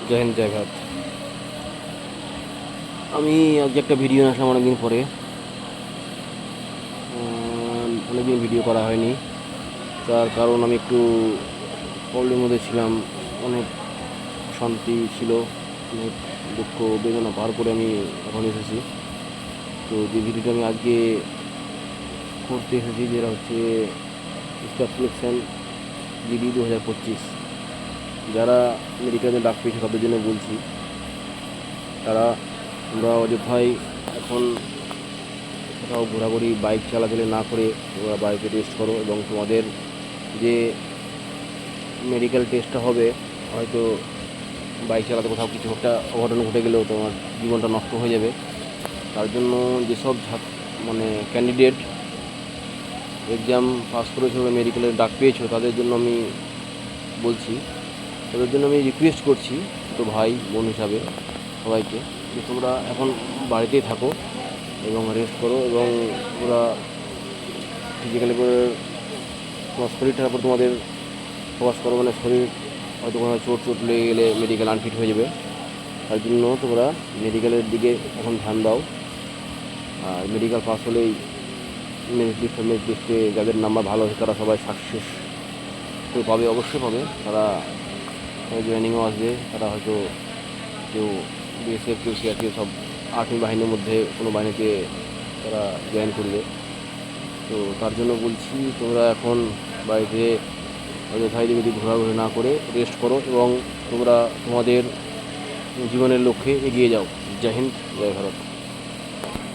জয় হিন্দ, জয় ভারত। আমি আজকে একটা ভিডিও আসলাম অনেকদিন পরে। অনেকদিন ভিডিও করা হয়নি, তার কারণ আমি একটু প্রবলেমের মধ্যে ছিলাম। অনেক শান্তি ছিল, অনেক দুঃখ বেদনা পার করে আমি এখন এসেছি। তো যে ভিডিওটা আমি আজকে করতে এসেছি, যেটা হচ্ছে স্টাফ সিলেকশন জিডি 2025। যারা মেডিকেলে ডাক পেয়েছে তাদের জন্য বলছি, তারা তোমরা অযথাই এখন কোথাও ঘোরাঘুরি বাইক চালাচলে না করে তোমরা বাড়িতে রেস্ট করো, এবং তোমাদের যে মেডিকেল টেস্টটা হবে, হয়তো বাইক চালাতে কোথাও কিছু একটা অঘটন ঘটে গেলেও তোমার জীবনটা নষ্ট হয়ে যাবে। তার জন্য যেসব মানে ক্যান্ডিডেট এক্সাম পাস করেছো বা মেডিকেলের ডাক পেয়েছো, তাদের জন্য আমি বলছি, তাদের জন্য আমি রিকোয়েস্ট করছি ছোটো ভাই বোন হিসাবে সবাইকে, যে তোমরা এখন বাড়িতেই থাকো এবং রেস্ট করো, এবং তোমরা ফিজিক্যালি করে তোমার শরীরটার উপর তোমাদের ফোকাস করো। মানে শরীর হয়তো কোনো চোট লেগে গেলে মেডিকেল আনফিট হয়ে যাবে, তার জন্য তোমরা মেডিকেলের দিকে এখন ধ্যান দাও। আর মেডিকেল পাস হলেই মেরিট লিস্টে যাদের নাম্বার ভালো আছে তারা সবাই সাকসেস তো পাবে, অবশ্যই পাবে। তারা জয়েনিংও আসবে, তারা হয়তো কেউ বিএসএফ, কেউ সিআরপিএফ, সব আর্মি বাহিনীর মধ্যে কোনো বাহিনীতে তারা জয়েন করবে। তো তার জন্য বলছি, তোমরা এখন বাড়িতে অযথাই যদি ঘোরাঘুরি না করে রেস্ট করো, এবং তোমরা তোমাদের জীবনের লক্ষ্যে এগিয়ে যাও। জয় হিন্দ, জয় ভারত।